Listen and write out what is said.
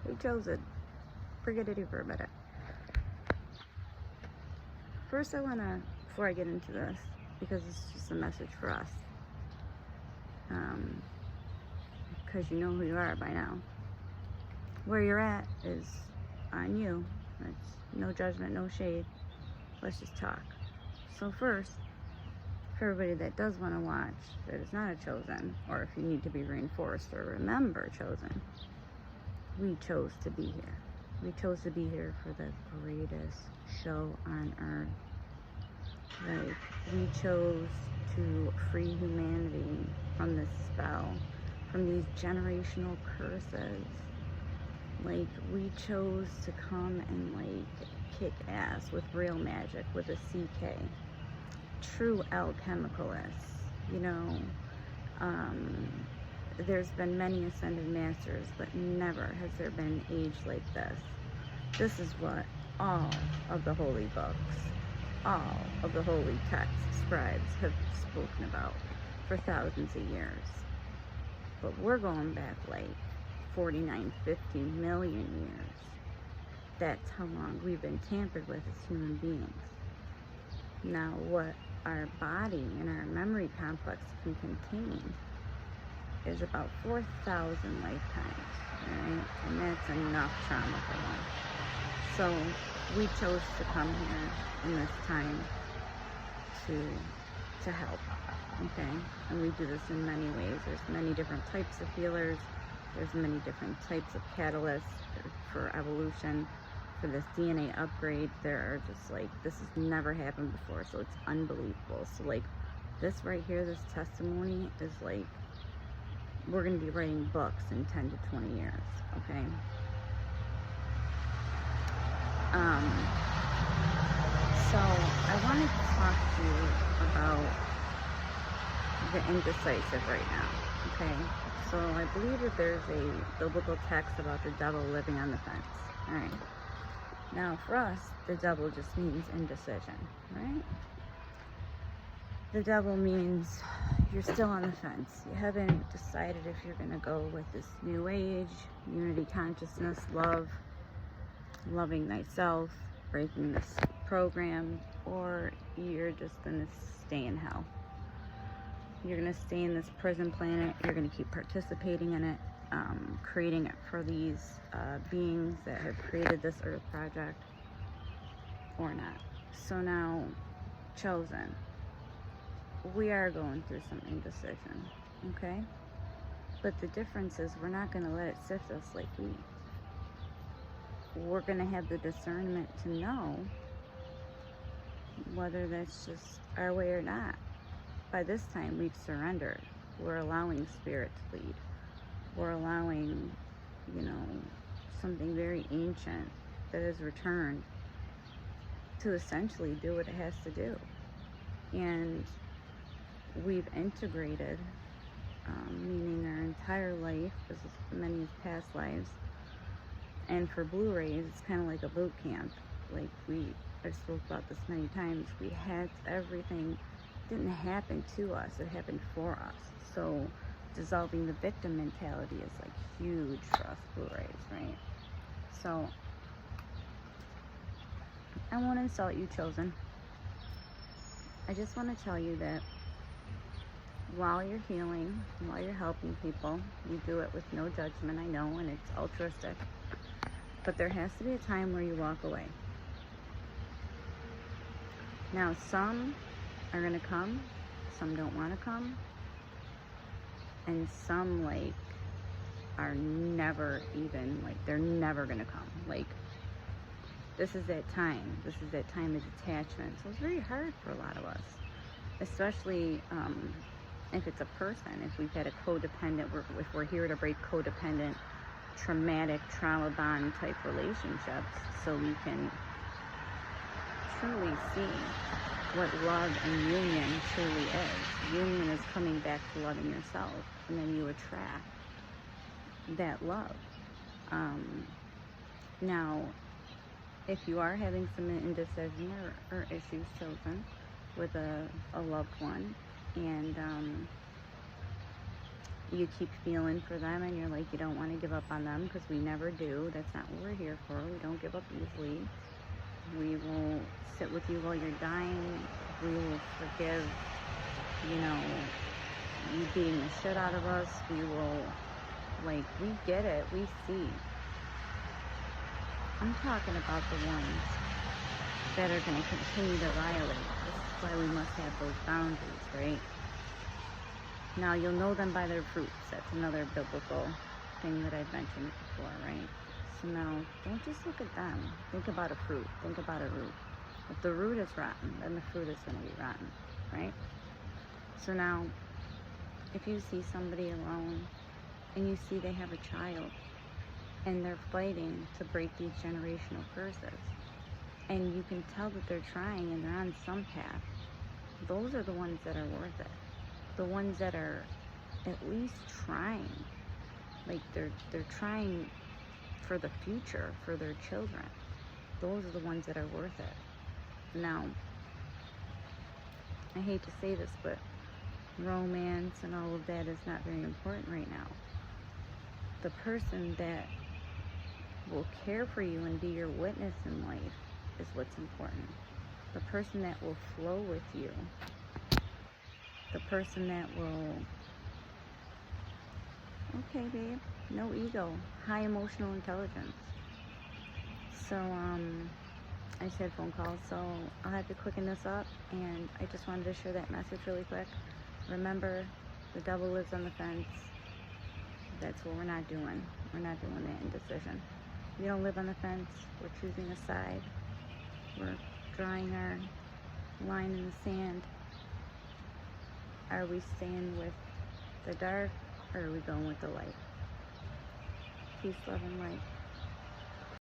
Hey, Chosen. Forget it for a minute. First, I want to, before I get into this, because it's just a message for us, because you know who you are by now. Where you're at is on you. It's no judgment, no shade. Let's just talk. So first, for everybody that does want to watch, that is not a Chosen, or if you need to be reinforced or remember Chosen, we chose to be here. We chose to be here for the greatest show on earth. Like, we chose to free humanity from this spell, from these generational curses. Like, we chose to come and, like, kick ass with real magic, with a CK. True alchemicalists, you know. There's been many ascended masters, but never has there been an age like this. This is what all of the holy books, all of the holy texts, scribes have spoken about for thousands of years. But we're going back like 49, 50 million years. That's how long we've been tampered with as human beings. Now, what our body and our memory complex can contain is about 4,000 lifetimes, right? And that's enough trauma for one. So we chose to come here in this time to help, okay? And we do this in many ways. There's many different types of healers. There's many different types of catalysts for evolution, for this DNA upgrade. There are just like, this has never happened before, so it's unbelievable. So like this right here, this testimony is like, we're going to be writing books in 10 to 20 years, okay? So I wanted to talk to you about the indecisive right now, okay? So I believe that there's a biblical text about the devil living on the fence, all right? Now for us, the devil just means indecision, right? The devil means you're still on the fence. You haven't decided if you're going to go with this new age, unity consciousness, love, loving thyself, breaking this program, or you're just going to stay in hell. You're going to stay in this prison planet. You're going to keep participating in it, creating it for these beings that have created this earth project, or not. So now, Chosen, we are going through some indecision, okay? But the difference is we're not going to let it sift us like wheat. We're going to have the discernment to know whether that's just our way or not. By this time, we've surrendered. We're allowing spirit to lead. We're allowing, you know, something very ancient that has returned to essentially do what it has to do. And we've integrated, meaning our entire life, as many as past lives. And for Blu-rays, it's kind of like a boot camp. Like I've spoke about this many times. We had everything, didn't happen to us, it happened for us. So dissolving the victim mentality is like huge for us Blu-rays, right? So I won't insult you, Chosen. I just want to tell you that while you're healing, while you're helping people, you do it with no judgment, I know, and it's altruistic. But there has to be a time where you walk away. Now, some are going to come, some don't want to come, and some, like, are never even, like, they're never going to come. Like, this is that time. This is that time of detachment. So it's very hard for a lot of us, especially if it's a person, if we've had a codependent, if we're here to break codependent, traumatic, trauma bond type relationships, so we can truly see what love and union truly is. Union is coming back to loving yourself, and then you attract that love. Now, if you are having some indecision or issues, Chosen, with a loved one, and you keep feeling for them and you're like, you don't want to give up on them, because we never do. That's not what we're here for. We don't give up easily. We will sit with you while you're dying. We will forgive, you know, you beating the shit out of us. We will, like, we get it. We see. I'm talking about the ones that are going to continue to violate. This is why we must have those boundaries, right? Now, you'll know them by their fruits. That's another biblical thing that I've mentioned before, right? So now, don't just look at them. Think about a fruit. Think about a root. If the root is rotten, then the fruit is going to be rotten, right? So now, if you see somebody alone and you see they have a child and they're fighting to break these generational curses, and you can tell that they're trying and they're on some path, those are the ones that are worth it. The ones that are at least trying, like they're trying for the future, for their children. Those are the ones that are worth it. Now, I hate to say this, but romance and all of that is not very important right now. The person that will care for you and be your witness in life is what's important. The person that will flow with you. The person that will, okay babe, no ego, high emotional intelligence. So I said phone call, so I'll have to quicken this up, and I just wanted to share that message really quick. Remember, the devil lives on the fence. That's what we're not doing. We're not doing that indecision. We don't live on the fence. We're choosing a side. We're drawing our line in the sand. Are we staying with the dark, or are we going with the light? Peace, love, and light.